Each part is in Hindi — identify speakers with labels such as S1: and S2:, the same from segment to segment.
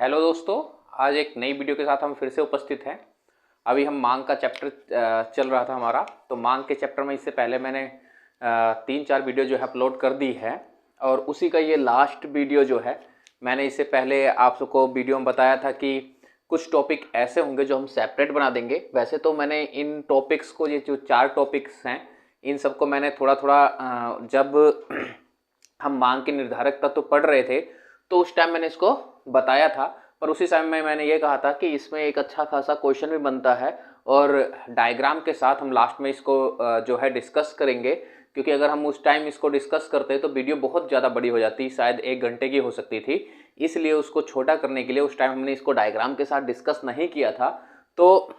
S1: हेलो दोस्तों, आज एक नई वीडियो के साथ हम फिर से उपस्थित हैं। अभी हम मांग का चैप्टर चल रहा था हमारा, तो मांग के चैप्टर में इससे पहले मैंने 3-4 वीडियो जो है अपलोड कर दी है और उसी का ये लास्ट वीडियो जो है। मैंने इससे पहले आप सबको वीडियो में बताया था कि कुछ टॉपिक ऐसे होंगे जो हम सेपरेट बना देंगे। वैसे तो मैंने इन टॉपिक्स को, ये जो 4 टॉपिक्स हैं, इन सबको मैंने थोड़ा थोड़ा जब हम मांग के निर्धारक तत्व पढ़ रहे थे तो उस टाइम मैंने इसको बताया था, पर उसी समय में मैंने ये कहा था कि इसमें एक अच्छा खासा क्वेश्चन भी बनता है और डायग्राम के साथ हम लास्ट में इसको जो है डिस्कस करेंगे, क्योंकि अगर हम उस टाइम इसको डिस्कस करते तो वीडियो बहुत ज़्यादा बड़ी हो जाती, शायद 1 घंटे की हो सकती थी। इसलिए उसको छोटा करने के लिए उस टाइम हमने इसको डायग्राम के साथ डिस्कस नहीं किया था। तो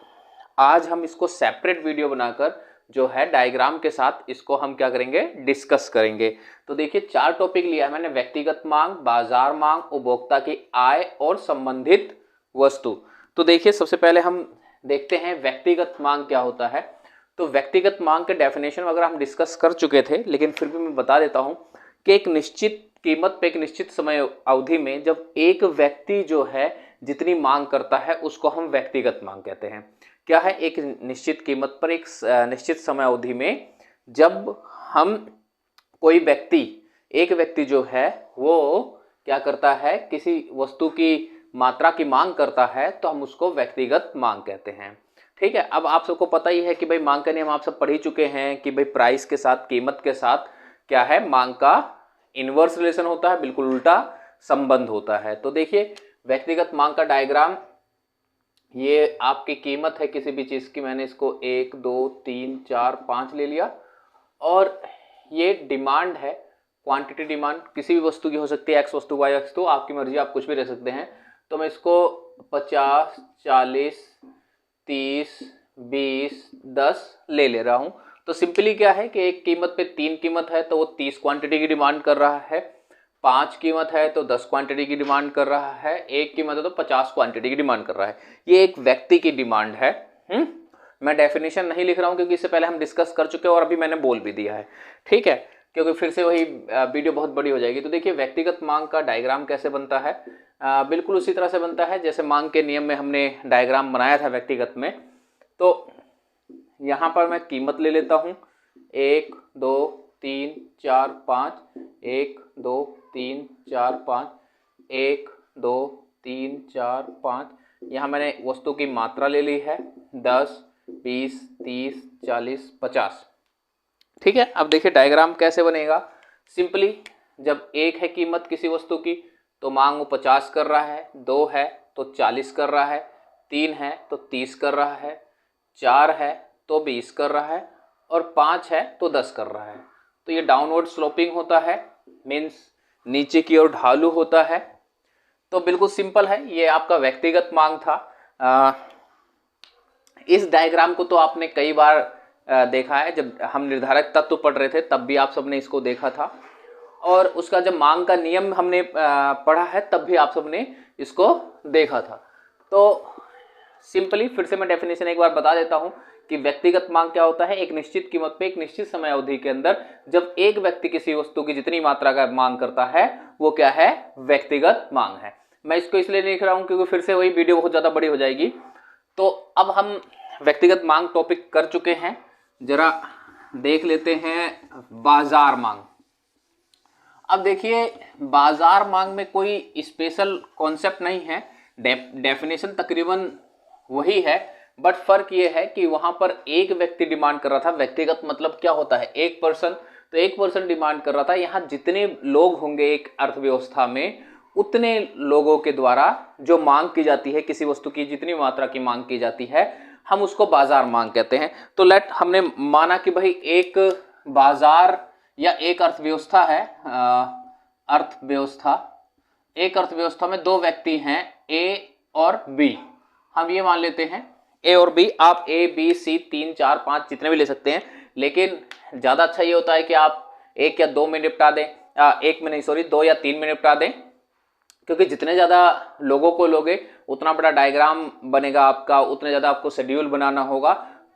S1: आज हम इसको सेपरेट वीडियो बनाकर जो है डायग्राम के साथ इसको हम क्या करेंगे, डिस्कस करेंगे। तो देखिए 4 टॉपिक लिया है मैंने: व्यक्तिगत मांग, बाजार मांग, उपभोक्ता की आय और संबंधित वस्तु। तो देखिए सबसे पहले हम देखते हैं व्यक्तिगत मांग क्या होता है। तो व्यक्तिगत मांग के डेफिनेशन वगैरह हम डिस्कस कर चुके थे, लेकिन फिर भी मैं बता देता हूं कि एक निश्चित कीमत पे एक निश्चित समय अवधि में जब एक व्यक्ति जो है जितनी मांग करता है उसको हम व्यक्तिगत मांग कहते हैं। क्या है? एक निश्चित कीमत पर एक निश्चित समय अवधि में जब हम कोई व्यक्ति, एक व्यक्ति जो है वो क्या करता है, किसी वस्तु की मात्रा की मांग करता है, तो हम उसको व्यक्तिगत मांग कहते हैं। ठीक है। अब आप सबको पता ही है कि भाई मांग का नियम आप सब पढ़ ही चुके हैं कि भाई प्राइस के साथ, कीमत के साथ क्या है, मांग का इनवर्स रिलेशन होता है, बिल्कुल उल्टा संबंध होता है। तो देखिए व्यक्तिगत मांग का डायग्राम, ये आपकी कीमत है किसी भी चीज की, मैंने इसको 1 2 3 4 5 ले लिया, और ये डिमांड है, क्वांटिटी डिमांड किसी भी वस्तु की हो सकती है, एक्स वस्तु, वाई वस्तु, आपकी मर्जी, आप कुछ भी रख सकते हैं। तो मैं इसको 50 40 30 20 10 ले रहा हूं। तो सिंपली क्या है कि एक कीमत पे 3 कीमत है तो वो 30 क्वांटिटी की डिमांड कर रहा है, 5 कीमत है तो 10 क्वांटिटी की डिमांड कर रहा है, 1 कीमत है तो 50 क्वांटिटी की डिमांड कर रहा है। ये एक व्यक्ति की डिमांड है। मैं डेफिनेशन नहीं लिख रहा हूं क्योंकि इससे पहले हम डिस्कस कर चुके हैं और अभी मैंने बोल भी दिया है। ठीक है, क्योंकि फिर से वही वीडियो बहुत बड़ी हो जाएगी। तो देखिए व्यक्तिगत मांग का डायग्राम कैसे बनता है, बिल्कुल उसी तरह से बनता है जैसे मांग के नियम में हमने डायग्राम बनाया था व्यक्तिगत में। तो यहां पर मैं कीमत ले लेता हूं, 1 2 3 4 5, 1 2 3 4 5, 1 2 3 4 5। यहाँ मैंने वस्तु की मात्रा ले ली है 10 20 30 40 50। ठीक है। अब देखिए डायग्राम कैसे बनेगा। सिंपली जब 1 है कीमत किसी वस्तु की तो मांग वो 50 कर रहा है, 2 है तो 40 कर रहा है, 3 है तो 30 कर रहा है, 4 है तो 20 कर रहा है, और 5 है तो 10 कर रहा है। तो ये डाउनवर्ड स्लोपिंग होता है, मीन्स नीचे की ओर ढालू होता है। तो बिल्कुल सिंपल है, ये आपका व्यक्तिगत मांग था। इस डायग्राम को तो आपने कई बार देखा है, जब हम निर्धारक तत्व पढ़ रहे थे तब भी आप सबने इसको देखा था, और उसका जब मांग का नियम हमने पढ़ा है तब भी आप सबने इसको देखा था। तो सिंपली फिर से मैं डेफिनेशन एक बार बता देता हूं कि व्यक्तिगत मांग क्या होता है। एक निश्चित कीमत पे एक निश्चित समय अवधि के अंदर जब एक व्यक्ति किसी वस्तु की जितनी मात्रा का मांग करता है वो क्या है, व्यक्तिगत मांग है। मैं इसको इसलिए नहीं लिख रहा हूं क्योंकि फिर से वही वीडियो बहुत ज्यादा बड़ी हो जाएगी। तो अब हम व्यक्तिगत मांग टॉपिक कर चुके हैं, जरा देख लेते हैं बाजार मांग। अब देखिए बाजार मांग में कोई स्पेशल कॉन्सेप्ट नहीं है, डेफिनेशन तकरीबन वही है, बट फर्क ये है कि वहां पर एक व्यक्ति डिमांड कर रहा था। व्यक्तिगत मतलब क्या होता है, एक पर्सन, तो एक पर्सन डिमांड कर रहा था। यहाँ जितने लोग होंगे एक अर्थव्यवस्था में, उतने लोगों के द्वारा जो मांग की जाती है किसी वस्तु की, जितनी मात्रा की मांग की जाती है, हम उसको बाजार मांग कहते हैं। तो हमने माना कि भाई एक बाजार या एक अर्थव्यवस्था है, अर्थव्यवस्था, एक अर्थव्यवस्था में 2 व्यक्ति हैं, ए और बी। हम ये मान लेते हैं ए और बी, आप ए बी सी 3 4 5 जितने भी ले सकते हैं, लेकिन ज्यादा अच्छा ये होता है कि आप 1 या 2 में निपटा दें, 1 में नहीं सॉरी 2 या 3 में निपटा दें, क्योंकि जितने ज्यादा लोगों को लोगे उतना बड़ा डायग्राम बनेगा आपका, उतने ज्यादा आपको शेड्यूल बनाना होगा,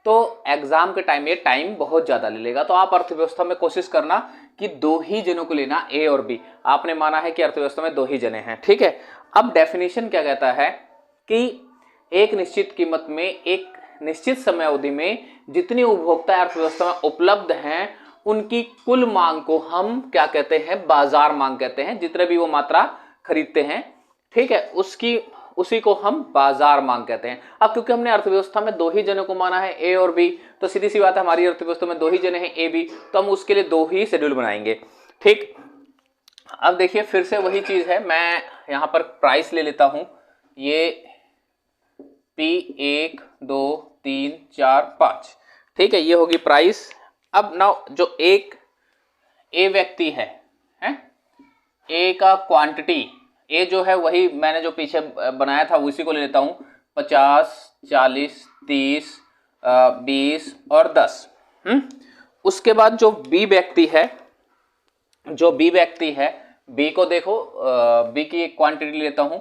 S1: तो एग्जाम के टाइम ये टाइम बहुत ज्यादा ले लेगा। तो आप अर्थव्यवस्था में कोशिश करना कि 2 ही जनों को लेना, ए और बी। आपने माना है कि अर्थव्यवस्था में 2 ही जने हैं, ठीक है। अब डेफिनेशन क्या कहता है कि एक निश्चित कीमत में एक निश्चित समय अवधि में जितनी उपभोक्ता अर्थव्यवस्था में उपलब्ध हैं उनकी कुल मांग को हम क्या कहते हैं, बाजार मांग कहते हैं। जितने भी वो मात्रा खरीदते हैं, ठीक है, उसी को हम बाजार मांग कहते हैं। अब क्योंकि हमने अर्थव्यवस्था में दो ही जनों को माना है, ए और बी, तो सीधी सी बात है हमारी अर्थव्यवस्था में दो ही जने हैं, ए बी, तो हम उसके लिए दो ही शेड्यूल बनाएंगे। ठीक, अब देखिए फिर से वही चीज है, मैं यहां पर प्राइस ले लेता हूं, ये P 1 2 3 4 5, ठीक है, ये होगी प्राइस। अब ना जो एक ए व्यक्ति है, ए का क्वांटिटी, ए जो है वही मैंने जो पीछे बनाया था उसी को ले लेता हूं, 50 40 30 20 और 10। उसके बाद जो बी व्यक्ति है, बी को देखो, बी की एक क्वांटिटी लेता हूं,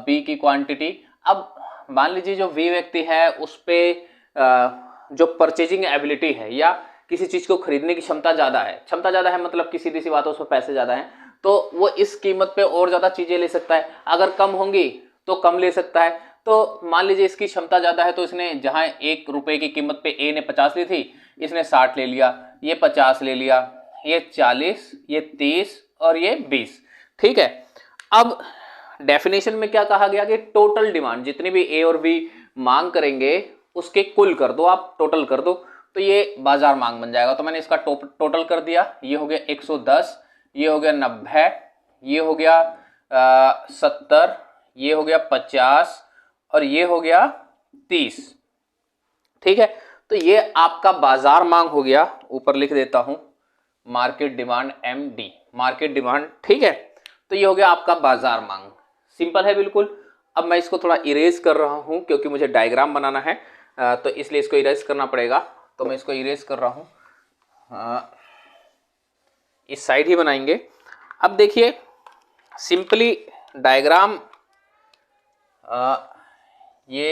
S1: बी की क्वांटिटी। अब मान लीजिए जो बी व्यक्ति है उस पे जो परचेजिंग एबिलिटी है या किसी चीज को खरीदने की क्षमता ज्यादा है, मतलब कि सीधी सी बात है उसमें पैसे ज्यादा हैं, तो वो इस कीमत पे और ज्यादा चीजें ले सकता है। अगर कम होंगी तो कम ले सकता है। तो मान लीजिए इसकी क्षमता ज्यादा है, तो इसने जहां 1 रुपए की कीमत पे ए ने 50 ली थी, इसने 60 ले लिया, ये 50 ले लिया, ये 40, ये 30 और ये 20। ठीक है, अब डेफिनेशन में क्या कहा गया कि टोटल डिमांड, जितनी भी ए और बी मांग करेंगे उसके कुल कर दो, आप टोटल कर दो, तो ये बाजार मांग बन जाएगा। तो मैंने इसका टोटल कर दिया, ये हो गया 110, ये हो गया 90, ये हो गया 70, ये हो गया 50 और ये हो गया 30। ठीक है, तो ये आपका बाजार मांग हो गया। ऊपर लिख देता हूं market demand, MD, market demand. ठीक है, तो ये हो गया आपका बाजार मांग। सिंपल है बिल्कुल। अब मैं इसको थोड़ा इरेज कर रहा हूं क्योंकि मुझे डायग्राम बनाना है, तो इसलिए इसको इरेज करना पड़ेगा। तो मैं इसको इरेज कर रहा हूं, इस साइड ही बनाएंगे। अब देखिए सिंपली डायग्राम, ये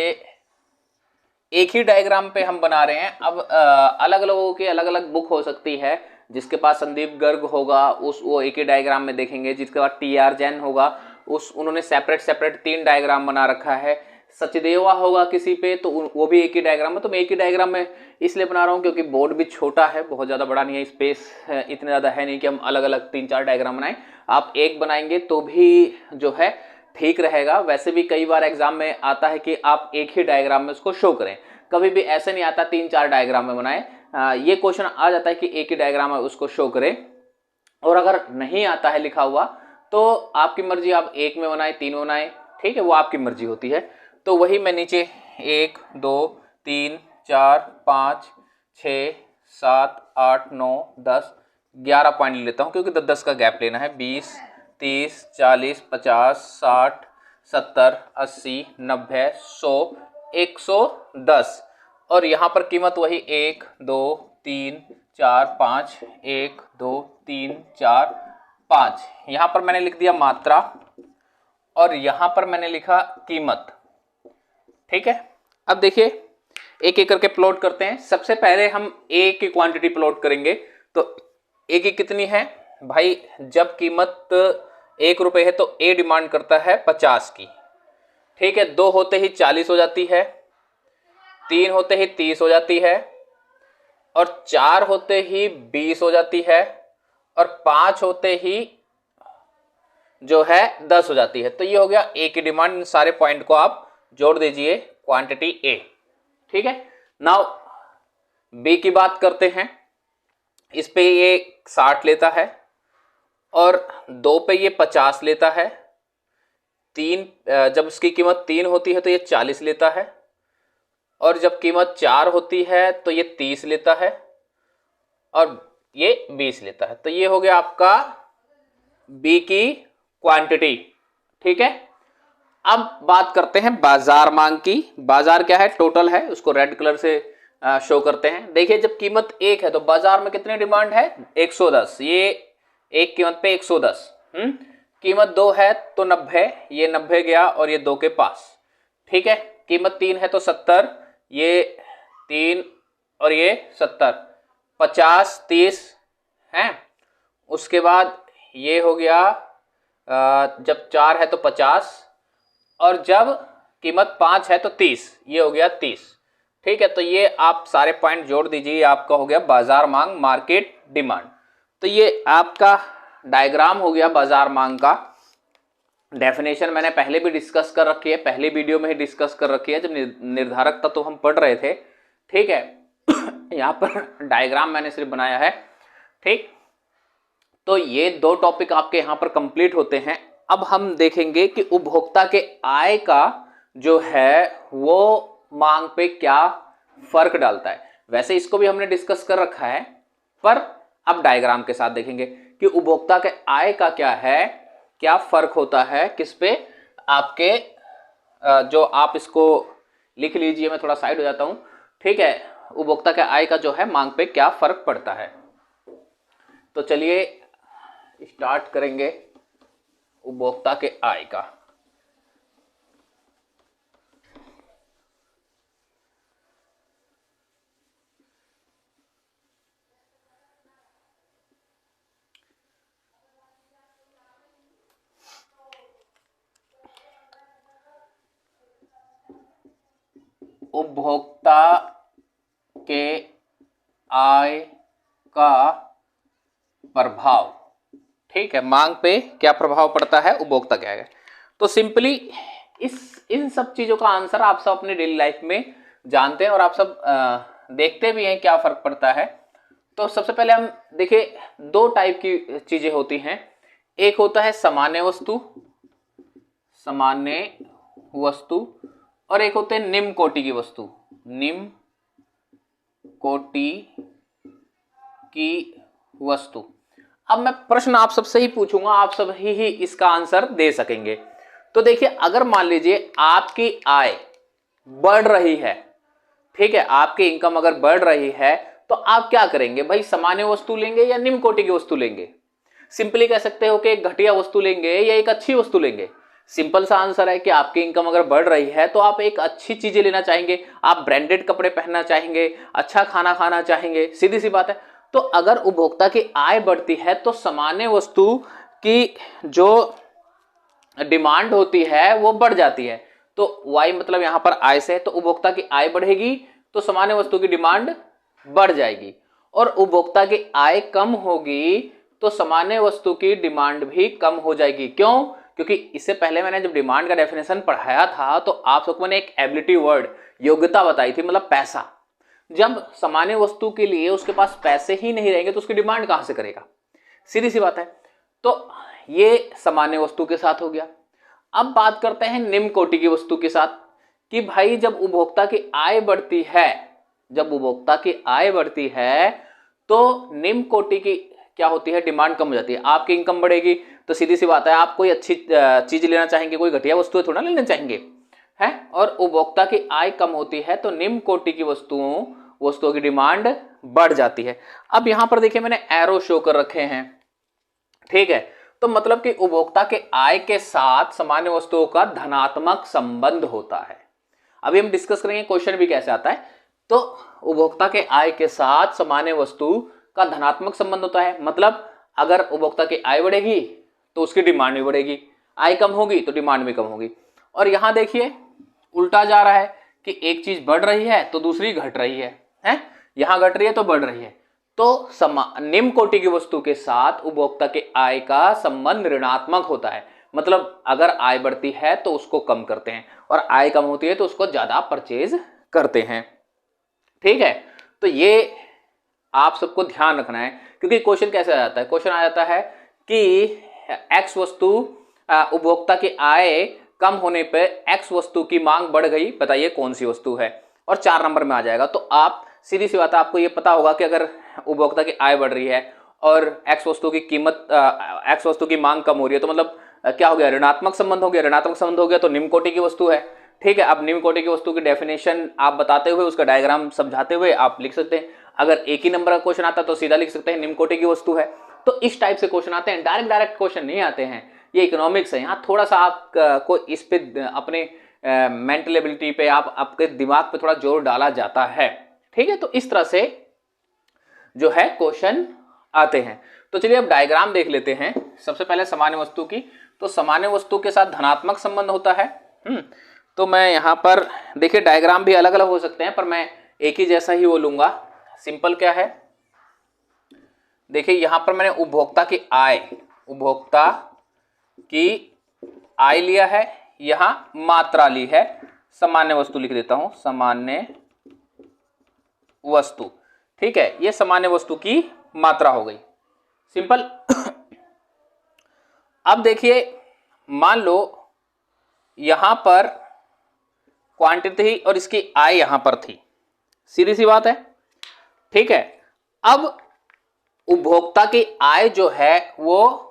S1: एक ही डायग्राम पे हम बना रहे हैं। अब अलग अलग लोगों की अलग अलग बुक हो सकती है, जिसके पास संदीप गर्ग होगा वो एक ही डायग्राम में देखेंगे, जिसके बाद TR जैन होगा उन्होंने सेपरेट 3 डायग्राम बना रखा है, सचदेवा होगा किसी पे तो वो भी एक ही डायग्राम में। तो मैं एक ही डायग्राम में इसलिए बना रहा हूँ क्योंकि बोर्ड भी छोटा है, बहुत ज़्यादा बड़ा नहीं है, स्पेस इतने ज़्यादा है नहीं कि हम अलग अलग 3-4 डायग्राम बनाएं। आप एक बनाएंगे तो भी जो है ठीक रहेगा। वैसे भी कई बार एग्जाम में आता है कि आप एक ही डायग्राम में उसको शो करें, कभी भी ऐसे नहीं आता 3-4 डायग्राम में बनाएं। ये क्वेश्चन आ जाता है कि एक ही डायग्राम में उसको शो करें, और अगर नहीं आता है लिखा हुआ तो आपकी मर्जी, आप एक में बनाए 3 में बनाए, ठीक है, वो आपकी मर्जी होती है। तो वही मैं नीचे 1 2 3 4 5 6 7 8 9 10 11 पॉइंट ले लेता हूँ क्योंकि 10-10 का गैप लेना है। 20 30 40 50 60 70 80 90 100 110, और यहाँ पर कीमत वही 1 2 3 4 5, 1 2 3 4 5। यहाँ पर मैंने लिख दिया मात्रा और यहाँ पर मैंने लिखा कीमत। ठीक है, अब देखिए एक एक करके प्लॉट करते हैं। सबसे पहले हम ए की क्वांटिटी प्लॉट करेंगे। तो ए की कितनी है भाई, जब कीमत 1 रुपए है तो ए डिमांड करता है 50 की। ठीक है, 2 होते ही 40 हो जाती है, 3 होते ही 30 हो जाती है, और 4 होते ही 20 हो जाती है, और 5 होते ही जो है 10 हो जाती है। तो ये हो गया ए की डिमांड। इन सारे पॉइंट को आप जोड़ दीजिए, क्वांटिटी ए। ठीक है, नाउ बी की बात करते हैं। इस पे ये 60 लेता है, और 2 पे ये 50 लेता है, 3 जब उसकी कीमत 3 होती है तो ये 40 लेता है, और जब कीमत 4 होती है तो ये 30 लेता है, और ये 20 लेता है। तो ये हो गया आपका बी की क्वांटिटी। ठीक है, अब बात करते हैं बाजार मांग की। बाजार क्या है, टोटल है, उसको रेड कलर से शो करते हैं। देखिए जब कीमत 1 है तो बाजार में कितनी डिमांड है, 110। ये एक कीमत पे 110। कीमत 2 है तो 90, ये 90 गया और ये 2 के पास। ठीक है, कीमत 3 है तो 70, ये 3 और ये 70, 50 30 है। उसके बाद ये हो गया जब 4 है तो 50, और जब कीमत 5 है तो 30, ये हो गया 30। ठीक है, तो ये आप सारे पॉइंट जोड़ दीजिए, आपका हो गया बाजार मांग, मार्केट डिमांड। तो ये आपका डायग्राम हो गया बाजार मांग का। डेफिनेशन मैंने पहले भी डिस्कस कर रखी है, पहली वीडियो में ही डिस्कस कर रखी है जब निर्धारक तत्व तो हम पढ़ रहे थे। ठीक है, यहाँ पर डायग्राम मैंने सिर्फ बनाया है। ठीक, तो ये 2 टॉपिक आपके यहाँ पर कंप्लीट होते हैं। अब हम देखेंगे कि उपभोक्ता के आय का जो है वो मांग पे क्या फर्क डालता है। वैसे इसको भी हमने डिस्कस कर रखा है, पर अब डायग्राम के साथ देखेंगे कि उपभोक्ता के आय का क्या है, क्या फर्क होता है किस पे आपके। जो आप इसको लिख लीजिए, मैं थोड़ा साइड हो जाता हूं। ठीक है, उपभोक्ता के आय का जो है मांग पे क्या फर्क पड़ता है। तो चलिए स्टार्ट करेंगे उपभोक्ता के आय का। उपभोक्ता के आय का प्रभाव। ठीक है, मांग पे क्या प्रभाव पड़ता है उपभोक्ता के आय का। तो सिंपली इन सब चीजों का आंसर आप सब अपनी डेली लाइफ में जानते हैं और आप सब देखते भी हैं क्या फर्क पड़ता है। तो सबसे पहले हम देखिए 2 टाइप की चीजें होती हैं। एक होता है सामान्य वस्तु, और एक होते हैं निम्न कोटि की वस्तु, निम्न कोटि की वस्तु। अब मैं प्रश्न आप सबसे ही पूछूंगा, आप सब ही इसका आंसर दे सकेंगे। तो देखिए, अगर मान लीजिए आपकी आय बढ़ रही है, ठीक है, आपकी इनकम अगर बढ़ रही है, तो आप क्या करेंगे भाई, सामान्य वस्तु लेंगे या निम्न कोटि की वस्तु लेंगे। सिंपली कह सकते हो कि एक घटिया वस्तु लेंगे या एक अच्छी वस्तु लेंगे। सिंपल सा आंसर है कि आपकी इनकम अगर बढ़ रही है तो आप एक अच्छी चीजें लेना चाहेंगे, आप ब्रांडेड कपड़े पहनना चाहेंगे, अच्छा खाना खाना चाहेंगे, सीधी सी बात है। तो अगर उपभोक्ता की आय बढ़ती है तो सामान्य वस्तु की जो डिमांड होती है वो बढ़ जाती है। तो वाई मतलब यहां पर आय से, तो उपभोक्ता की आय बढ़ेगी तो सामान्य वस्तु की डिमांड बढ़ जाएगी, और उपभोक्ता की आय कम होगी तो सामान्य वस्तु की डिमांड भी कम हो जाएगी। क्यों? क्योंकि इससे पहले मैंने जब डिमांड का डेफिनेशन पढ़ाया था तो आप सबको मैंने एक एबिलिटी वर्ड, योग्यता बताई थी, मतलब पैसा। जब सामान्य वस्तु के लिए उसके पास पैसे ही नहीं रहेंगे तो उसकी डिमांड कहां से करेगा, सीधी सी बात है। तो ये सामान्य वस्तु के साथ हो गया। अब बात करते हैं निम्न कोटि की वस्तु के साथ, कि भाई जब उपभोक्ता की आय बढ़ती है, तो निम्न कोटि की क्या होती है, डिमांड कम हो जाती है। आपकी इनकम बढ़ेगी तो सीधी सी बात है आप कोई अच्छी चीज लेना चाहेंगे, कोई घटिया वस्तु थोड़ा लेना चाहेंगे, है। और उपभोक्ता की आय कम होती है तो निम्न कोटि की वस्तुओं की डिमांड बढ़ जाती है। अब यहां पर देखिए मैंने एरो शो कर रखे हैं, ठीक है। तो मतलब कि उपभोक्ता के आय के साथ सामान्य वस्तुओं का धनात्मक संबंध होता है। अभी हम डिस्कस करेंगे क्वेश्चन भी कैसे आता है। तो उपभोक्ता के आय के साथ सामान्य वस्तु का धनात्मक संबंध होता है, मतलब अगर उपभोक्ता की आय बढ़ेगी तो उसकी डिमांड भी बढ़ेगी, आय कम होगी तो डिमांड भी कम होगी। और यहां देखिए उल्टा जा रहा है कि एक चीज बढ़ रही है तो दूसरी घट रही है, यहां घट रही है तो बढ़ रही है। तो निम्न कोटि की वस्तु के साथ उपभोक्ता के आय का संबंध ऋणात्मक होता है, मतलब अगर आय बढ़ती है तो उसको कम करते हैं और आय कम होती है तो उसको ज्यादा परचेज करते हैं, ठीक है। तो ये आप सबको ध्यान रखना है, क्योंकि क्वेश्चन कैसे आ जाता है, क्वेश्चन आ जाता है कि एक्स वस्तु उपभोक्ता की आय कम होने पर एक्स वस्तु की मांग बढ़ गई, बताइए कौन सी वस्तु है, और 4 नंबर में आ जाएगा। तो आप सीधी सी बात है, आपको ये पता होगा कि अगर उपभोक्ता की आय बढ़ रही है और एक्स वस्तु की कीमत एक्स वस्तु की मांग कम हो रही है, तो मतलब क्या हो गया, ऋणात्मक संबंध हो गया। ऋणात्मक संबंध हो गया तो निम्न कोटि की वस्तु है, ठीक है। अब निम्न कोटि की वस्तु की डेफिनेशन आप बताते हुए, उसका डायग्राम समझाते हुए आप लिख सकते हैं। अगर एक ही नंबर का क्वेश्चन आता तो सीधा लिख सकते हैं निम्न कोटि की वस्तु है। तो इस टाइप से क्वेश्चन आते हैं, डायरेक्ट क्वेश्चन नहीं आते हैं। ये इकोनॉमिक्स है, यहाँ थोड़ा सा आप को इस पे अपने मेंटल एबिलिटी पे, आप आपके दिमाग पे थोड़ा जोर डाला जाता है, ठीक है। तो इस तरह से जो है क्वेश्चन आते हैं। तो चलिए अब डायग्राम देख लेते हैं। सबसे पहले सामान्य वस्तु की, तो सामान्य वस्तु के साथ धनात्मक संबंध होता है। तो मैं यहाँ पर देखिए डायग्राम भी अलग अलग हो सकते हैं, पर मैं एक ही जैसा ही वो लूंगा। सिंपल क्या है, देखिए यहां पर मैंने उपभोक्ता की आय लिया है, यहां मात्रा ली है, सामान्य वस्तु लिख देता हूं, सामान्य वस्तु। ठीक है, ये सामान्य वस्तु की मात्रा हो गई, सिंपल। अब देखिए मान लो यहां पर क्वांटिटी और इसकी आय यहां पर थी, सीधी सी बात है। ठीक है, अब उपभोक्ता की आय जो है वो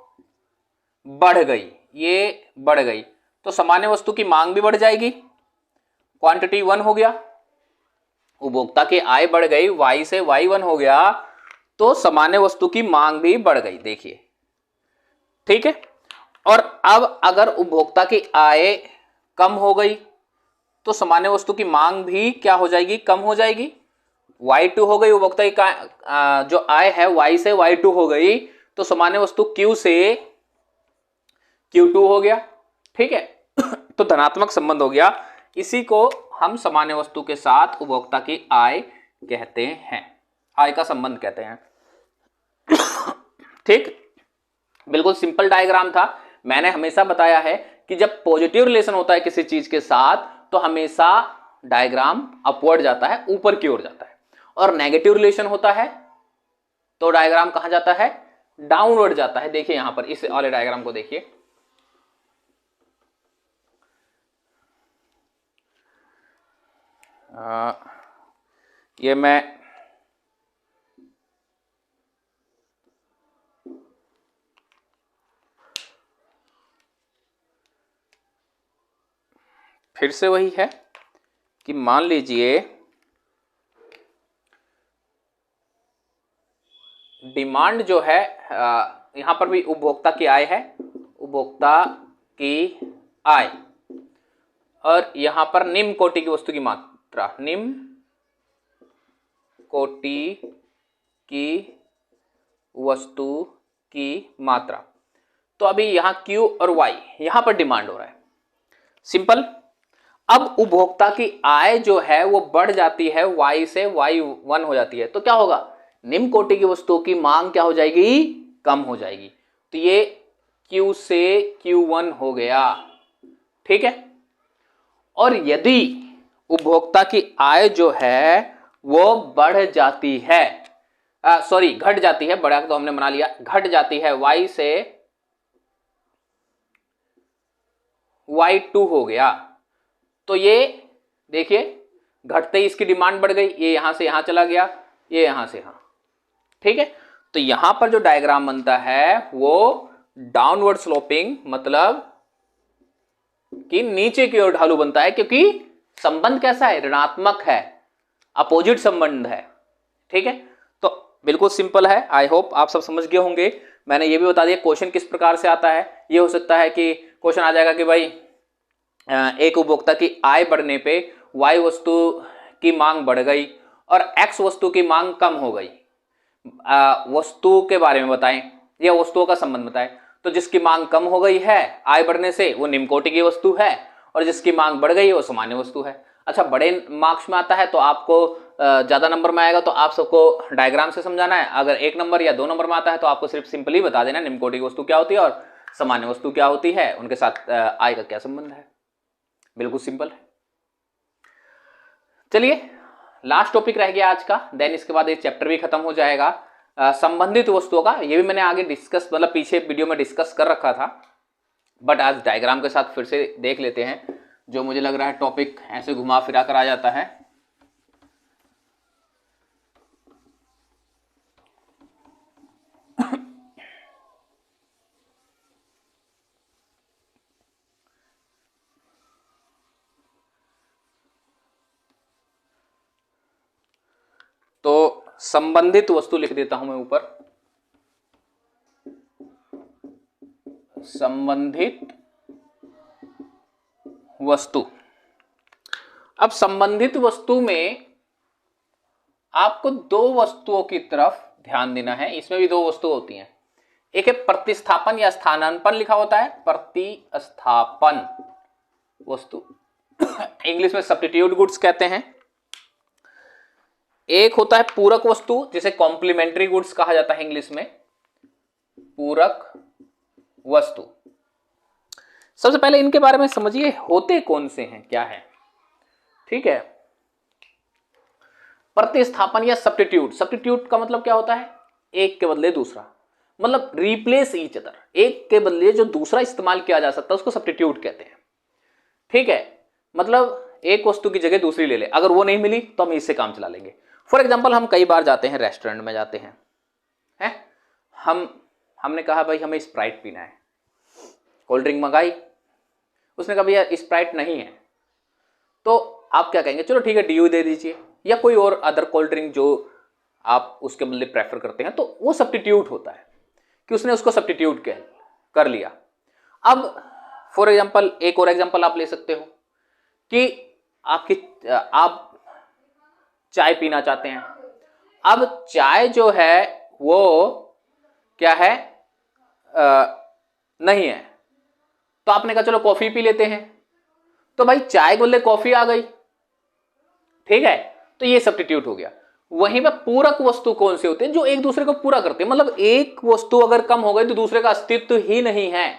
S1: बढ़ गई, ये बढ़ गई, तो सामान्य वस्तु की मांग भी बढ़ जाएगी, क्वांटिटी 1 हो गया। उपभोक्ता की आय बढ़ गई, y से y1 हो गया, तो सामान्य वस्तु की मांग भी बढ़ गई, देखिए। ठीक है, और अब अगर उपभोक्ता की आय कम हो गई तो सामान्य वस्तु की मांग भी क्या हो जाएगी, कम हो जाएगी, y2 हो गई। उपभोक्ता की जो आय है y से y2 हो गई, तो सामान्य वस्तु q से q2 हो गया। ठीक है, तो धनात्मक संबंध हो गया, इसी को हम सामान्य वस्तु के साथ उपभोक्ता की आय कहते हैं, आय का संबंध कहते हैं। ठीक, बिल्कुल सिंपल डायग्राम था। मैंने हमेशा बताया है कि जब पॉजिटिव रिलेशन होता है किसी चीज के साथ तो हमेशा डायग्राम अपवर्ड जाता है, ऊपर की ओर जाता है, और नेगेटिव रिलेशन होता है तो डायग्राम कहां जाता है, डाउनवर्ड जाता है। देखिए यहां पर इस वाले डायग्राम को देखिए, ये मैं फिर से वही है कि मान लीजिए डिमांड जो है, यहां पर भी उपभोक्ता की आय है, उपभोक्ता की आय, और यहां पर निम्न कोटि की वस्तु की मात्रा, निम्न कोटि की वस्तु की मात्रा। तो अभी यहां Q और Y यहां पर डिमांड हो रहा है, सिंपल। अब उपभोक्ता की आय जो है वो बढ़ जाती है, Y से Y1 हो जाती है, तो क्या होगा, निम्न कोटि की वस्तुओं की मांग क्या हो जाएगी, कम हो जाएगी, तो ये Q से Q1 हो गया। ठीक है, और यदि उपभोक्ता की आय जो है वो बढ़ जाती है, सॉरी घट जाती है, बढ़ा तो हमने बना लिया, घट जाती है, Y से Y2 हो गया, तो ये देखिए घटते ही इसकी डिमांड बढ़ गई, ये यहां से यहां चला गया, ये यहां से यहां। ठीक है, तो यहां पर जो डायग्राम बनता है वो डाउनवर्ड स्लोपिंग, मतलब कि नीचे की ओर ढालू बनता है, क्योंकि संबंध कैसा है, ऋणात्मक है, अपोजिट संबंध है। ठीक है, तो बिल्कुल सिंपल है, आई होप आप सब समझ गए होंगे। मैंने ये भी बता दिया क्वेश्चन किस प्रकार से आता है। ये हो सकता है कि क्वेश्चन आ जाएगा कि भाई एक उपभोक्ता की आय बढ़ने पे Y वस्तु की मांग बढ़ गई और X वस्तु की मांग कम हो गई, वस्तु के बारे में बताएं या वस्तुओं का संबंध बताएं। तो जिसकी मांग कम हो गई है आय बढ़ने से वो निम्न कोटि की वस्तु है, और जिसकी मांग बढ़ गई है वो सामान्य वस्तु है। अच्छा, बड़े मार्क्स में आता है तो आपको ज्यादा नंबर में आएगा, तो आप सबको डायग्राम से समझाना है। अगर 1 नंबर या 2 नंबर में आता है तो आपको सिर्फ सिंपली बता देना निम्न कोटि की वस्तु क्या होती है और सामान्य वस्तु क्या होती है, उनके साथ आय का क्या संबंध है। बिल्कुल सिंपल है। चलिए लास्ट टॉपिक रह गया आज का, देन इसके बाद ये चैप्टर भी खत्म हो जाएगा। संबंधित वस्तुओं का ये भी मैंने आगे डिस्कस, मतलब पीछे वीडियो में डिस्कस कर रखा था, बट आज डायग्राम के साथ फिर से देख लेते हैं। जो मुझे लग रहा है टॉपिक ऐसे घुमा फिरा कर आ जाता है। तो संबंधित वस्तु लिख देता हूं मैं ऊपर, संबंधित वस्तु। अब संबंधित वस्तु में आपको 2 वस्तुओं की तरफ ध्यान देना है। इसमें भी 2 वस्तु होती हैं, एक है प्रतिस्थापन या स्थानापन्न लिखा होता है, प्रतिस्थापन वस्तु इंग्लिश में सब्स्टिट्यूट गुड्स कहते हैं। एक होता है पूरक वस्तु जिसे कॉम्प्लीमेंट्री गुड्स कहा जाता है इंग्लिश में, पूरक वस्तु। सबसे पहले इनके बारे में समझिए होते कौन से हैं, क्या है। ठीक है, प्रतिस्थापन या सब्स्टिट्यूट, सब्स्टिट्यूट का मतलब क्या होता है, एक के बदले दूसरा, मतलब रिप्लेस ईच अदर, एक के बदले जो दूसरा इस्तेमाल किया जा सकता है उसको सब्स्टिट्यूट कहते हैं। ठीक है, मतलब एक वस्तु की जगह दूसरी ले ले, अगर वो नहीं मिली तो हम इससे काम चला लेंगे। फॉर एग्जाम्पल हम कई बार जाते हैं रेस्टोरेंट में जाते हैं, हमने कहा भाई हमें स्प्राइट पीना है, कोल्ड ड्रिंक मंगाई, उसने कहा भैया स्प्राइट नहीं है, तो आप क्या कहेंगे, चलो ठीक है डीयू दे दीजिए या कोई और अदर कोल्ड ड्रिंक जो आप उसके बदले प्रेफर करते हैं, तो वो सब्स्टिट्यूट होता है कि उसने उसको सब्स्टिट्यूट कर लिया। अब फॉर एग्जाम्पल एक और एग्जाम्पल आप ले सकते हो कि आप चाय पीना चाहते हैं। अब चाय जो है वो क्या है, नहीं है, तो आपने कहा चलो कॉफी पी लेते हैं, तो भाई चाय के बदले कॉफी आ गई। ठीक है, तो ये सब्स्टिट्यूट हो गया। वहीं पे पूरक वस्तु कौन से होते हैं, जो एक दूसरे को पूरा करते हैं, मतलब एक वस्तु अगर कम हो गई तो दूसरे का अस्तित्व ही नहीं है,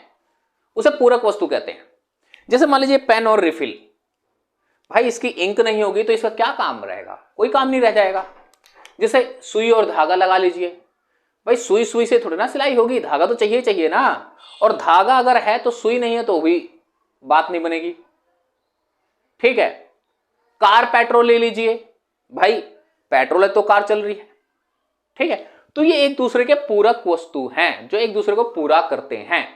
S1: उसे पूरक वस्तु कहते हैं। जैसे मान लीजिए पेन और रिफिल, भाई इसकी इंक नहीं होगी तो इसका क्या काम रहेगा, कोई काम नहीं रह जाएगा। जैसे सुई और धागा लगा लीजिए, भाई सुई सुई से थोड़ी ना सिलाई होगी, धागा तो चाहिए चाहिए ना, और धागा अगर है तो सुई नहीं है तो भी बात नहीं बनेगी। ठीक है, कार पेट्रोल ले लीजिए, भाई पेट्रोल है तो कार चल रही है। ठीक है, तो ये एक दूसरे के पूरक वस्तु हैं जो एक दूसरे को पूरा करते हैं।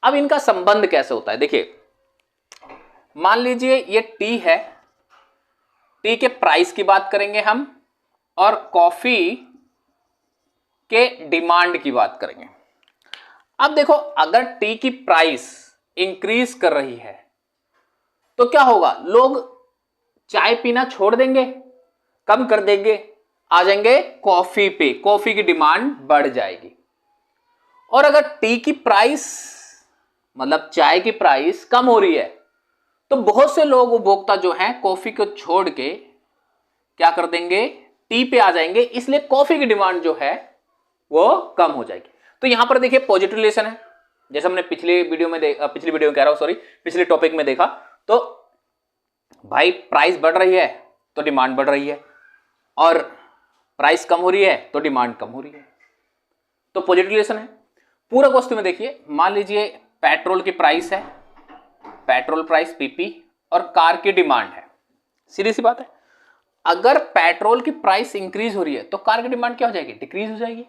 S1: अब इनका संबंध कैसे होता है, देखिए मान लीजिए ये टी है, टी के प्राइस की बात करेंगे हम, और कॉफी के डिमांड की बात करेंगे। अब देखो अगर टी की प्राइस इंक्रीज कर रही है तो क्या होगा, लोग चाय पीना छोड़ देंगे, कम कर देंगे, आ जाएंगे कॉफी पे, कॉफी की डिमांड बढ़ जाएगी। और अगर टी की प्राइस मतलब चाय की प्राइस कम हो रही है तो बहुत से लोग उपभोक्ता जो हैं कॉफी को छोड़ के क्या कर देंगे, टी पे आ जाएंगे, इसलिए कॉफी की डिमांड जो है वो कम हो जाएगी। तो यहां पर देखिए पॉजिटिव रिलेशन है, जैसे हमने पिछले टॉपिक में देखा, तो भाई प्राइस बढ़ रही है तो डिमांड बढ़ रही है, और प्राइस कम हो रही है तो डिमांड कम हो रही है, तो पॉजिटिव रिलेशन है। पूरक वस्तु में देखिए मान लीजिए पेट्रोल की प्राइस है, पेट्रोल प्राइस पीपी, और कार की डिमांड है, सीधी सी बात है, अगर पेट्रोल की प्राइस इंक्रीज हो रही है तो कार की डिमांड क्या हो जाएगी, डिक्रीज हो जाएगी।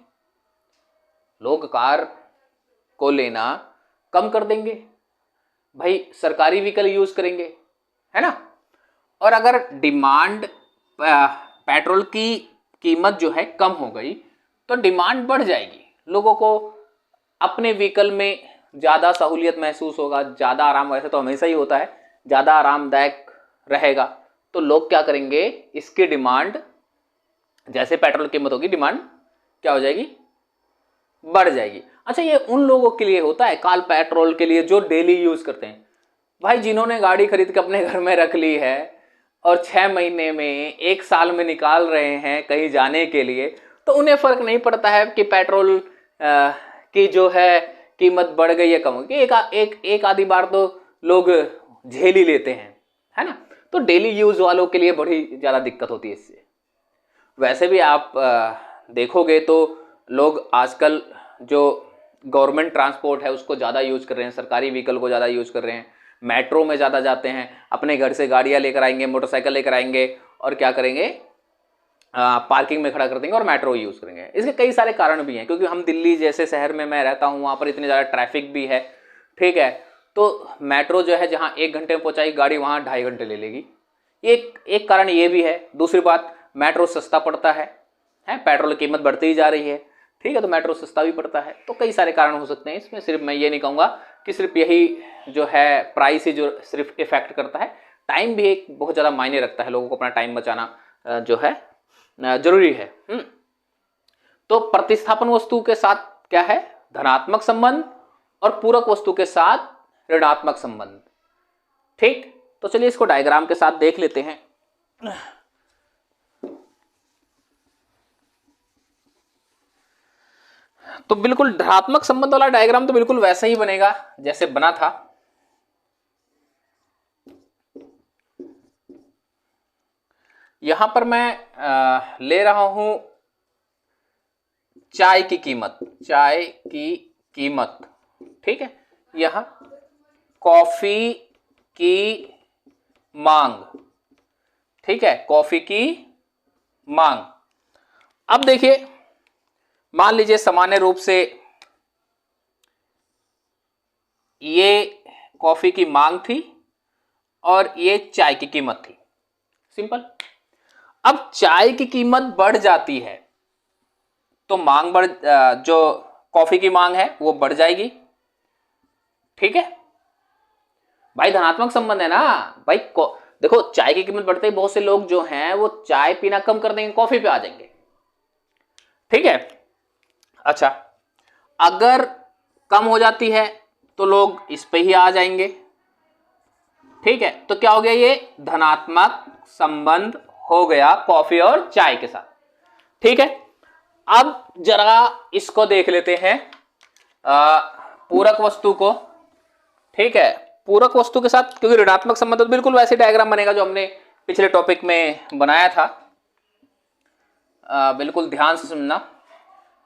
S1: लोग कार को लेना कम कर देंगे, भाई सरकारी व्हीकल यूज करेंगे, है ना। और अगर डिमांड पेट्रोल की कीमत जो है कम हो गई तो डिमांड बढ़ जाएगी, लोगों को अपने व्हीकल में ज़्यादा सहूलियत महसूस होगा, ज़्यादा आराम, वैसे तो हमेशा ही होता है, ज़्यादा आरामदायक रहेगा, तो लोग क्या करेंगे, इसकी डिमांड, जैसे पेट्रोल की कीमत होगी डिमांड क्या हो जाएगी, बढ़ जाएगी। अच्छा, ये उन लोगों के लिए होता है काल पेट्रोल के लिए जो डेली यूज करते हैं, भाई जिन्होंने गाड़ी खरीद के अपने घर में रख ली है और 6 महीने में 1 साल में निकाल रहे हैं कहीं जाने के लिए, तो उन्हें फर्क नहीं पड़ता है कि पेट्रोल की जो है कीमत बढ़ गई है कम हो गई, एक आधी बार तो लोग झेल ही लेते हैं, है ना। तो डेली यूज वालों के लिए बड़ी ज़्यादा दिक्कत होती है इससे। वैसे भी आप देखोगे तो लोग आजकल जो गवर्नमेंट ट्रांसपोर्ट है उसको ज़्यादा यूज कर रहे हैं, सरकारी व्हीकल को ज़्यादा यूज कर रहे हैं, मेट्रो में ज़्यादा जाते हैं, अपने घर से गाड़ियाँ लेकर आएंगे, मोटरसाइकिल लेकर आएंगे, और क्या करेंगे, पार्किंग में खड़ा कर देंगे और मेट्रो यूज़ करेंगे। इसके कई सारे कारण भी हैं, क्योंकि हम दिल्ली जैसे शहर में मैं रहता हूँ, वहाँ पर इतनी ज़्यादा ट्रैफिक भी है। ठीक है, तो मेट्रो जो है जहाँ 1 घंटे में पहुँचाएगी गाड़ी, वहाँ 2.5 घंटे ले लेगी। एक कारण ये भी है। दूसरी बात, मेट्रो सस्ता पड़ता है, पेट्रोल की कीमत बढ़ती ही जा रही है। ठीक है, तो मेट्रो सस्ता भी पड़ता है। तो कई सारे कारण हो सकते हैं इसमें, सिर्फ मैं ये नहीं कहूँगा कि सिर्फ यही जो है प्राइस ही जो सिर्फ इफेक्ट करता है, टाइम भी एक बहुत ज़्यादा मायने रखता है, लोगों को अपना टाइम बचाना जो है जरूरी है। तो प्रतिस्थापन वस्तु के साथ क्या है, धनात्मक संबंध और पूरक वस्तु के साथ ऋणात्मक संबंध। ठीक, तो चलिए इसको डायग्राम के साथ देख लेते हैं। तो बिल्कुल धनात्मक संबंध वाला डायग्राम तो बिल्कुल वैसा ही बनेगा जैसे बना था। यहां पर मैं ले रहा हूं चाय की कीमत, चाय की कीमत, ठीक है। यहां कॉफी की मांग, ठीक है, कॉफी की मांग। अब देखिए, मान लीजिए सामान्य रूप से ये कॉफी की मांग थी और ये चाय की कीमत थी, सिंपल। अब चाय की कीमत बढ़ जाती है तो मांग जो कॉफी की मांग है वो बढ़ जाएगी, ठीक है भाई। धनात्मक संबंध है ना भाई। देखो, चाय की कीमत बढ़ते ही बहुत से लोग जो हैं वो चाय पीना कम कर देंगे, कॉफी पे आ जाएंगे, ठीक है। अच्छा, अगर कम हो जाती है तो लोग इस पे ही आ जाएंगे, ठीक है। तो क्या हो गया, ये धनात्मक संबंध हो गया कॉफी और चाय के साथ, ठीक है। अब जरा इसको देख लेते हैं, पूरक वस्तु को, ठीक है। पूरक वस्तु के साथ, क्योंकि ऋणात्मक संबंध तो बिल्कुल वैसे डायग्राम बनेगा जो हमने पिछले टॉपिक में बनाया था। बिल्कुल ध्यान से सुनना।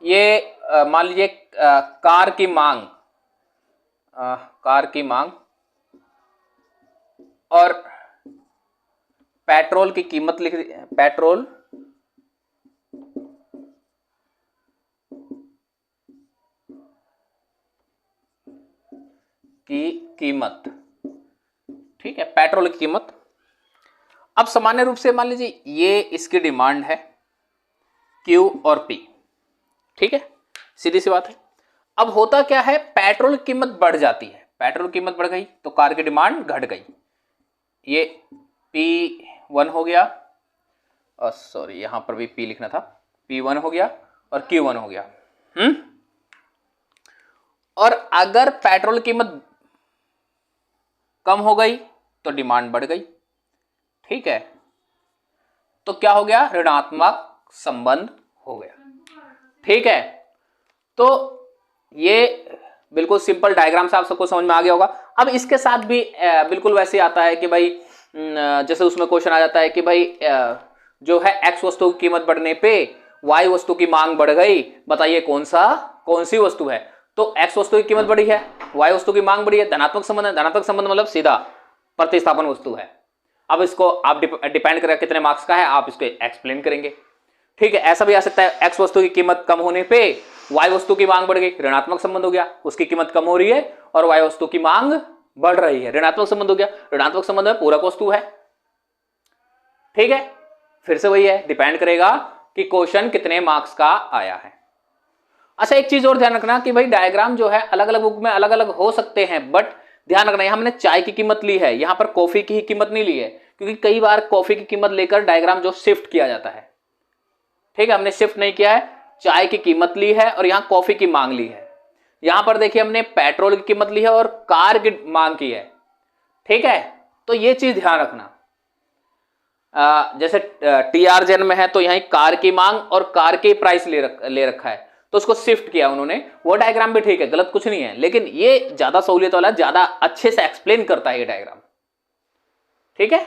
S1: ये मान लीजिए कार की मांग, कार की मांग और पेट्रोल की कीमत लिख दी, पेट्रोल की कीमत, ठीक है, पेट्रोल की कीमत। अब सामान्य रूप से मान लीजिए ये इसकी डिमांड है Q और P, ठीक है, सीधी सी बात है। अब होता क्या है, पेट्रोल की कीमत बढ़ जाती है, पेट्रोल की कीमत बढ़ गई तो कार की डिमांड घट गई। ये P1 हो गया, सॉरी यहां पर भी P लिखना था, P1 हो गया और Q1 हो गया। और अगर पेट्रोल की कीमत कम हो गई तो डिमांड बढ़ गई, ठीक है। तो क्या हो गया, ऋणात्मक संबंध हो गया, ठीक है। तो ये बिल्कुल सिंपल डायग्राम से आप सबको समझ में आ गया होगा। अब इसके साथ भी बिल्कुल वैसे आता है कि भाई जैसे उसमें क्वेश्चन आ जाता है कि भाई जो है एक्स वस्तु की कीमत बढ़ने पे वाई वस्तु की मांग बढ़ गई, बताइए कौन सी वस्तु है। तो एक्स वस्तु की कीमत बढ़ी है, वाई वस्तु की मांग बढ़ी है, धनात्मक संबंध है। धनात्मक संबंध मतलब सीधा प्रतिस्थापन वस्तु है। अब इसको आप डिपेंड करेगा कितने मार्क्स का है, आप इसको एक्सप्लेन करेंगे, ठीक है। ऐसा भी आ सकता है, एक्स वस्तु की कीमत कम होने पे वाई वस्तु की मांग बढ़ गई, ऋणात्मक संबंध हो गया। उसकी कीमत कम हो रही है और वाई वस्तु की मांग बढ़ रही है, ऋणात्मक संबंध हो गया। ऋणात्मक संबंध में पूरक वस्तु है, ठीक है। फिर से वही है, डिपेंड करेगा कि क्वेश्चन कितने मार्क्स का आया है। अच्छा, एक चीज और ध्यान रखना कि भाई डायग्राम जो है अलग अलग बुक में अलग अलग हो सकते हैं, बट ध्यान रखना हमने चाय की कीमत ली है, यहां पर कॉफी की ही कीमत नहीं ली है, क्योंकि कई बार कॉफी की कीमत लेकर डायग्राम जो शिफ्ट किया जाता है, ठीक है। हमने शिफ्ट नहीं किया है, चाय की कीमत ली है और यहां कॉफी की मांग ली है। यहां पर देखिए हमने पेट्रोल की कीमत ली है और कार की मांग की है, ठीक है। तो ये चीज ध्यान रखना। जैसे TRJN में है तो यहां कार की मांग और कार की प्राइस ले रखा है, तो उसको शिफ्ट किया उन्होंने। वो डायग्राम भी ठीक है, गलत कुछ नहीं है, लेकिन ये ज्यादा सहूलियत वाला, ज्यादा अच्छे से एक्सप्लेन करता है ये डायग्राम, ठीक है।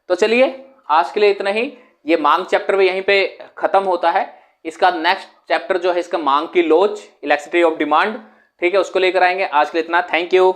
S1: तो चलिए आज के लिए इतना ही। ये मांग चैप्टर भी यहीं पे खत्म होता है। इसका नेक्स्ट चैप्टर जो है इसका मांग की लोच, इलेक्ट्रिसिटी ऑफ डिमांड, ठीक है, उसको लेकर आएंगे। आज के लिए इतना, थैंक यू।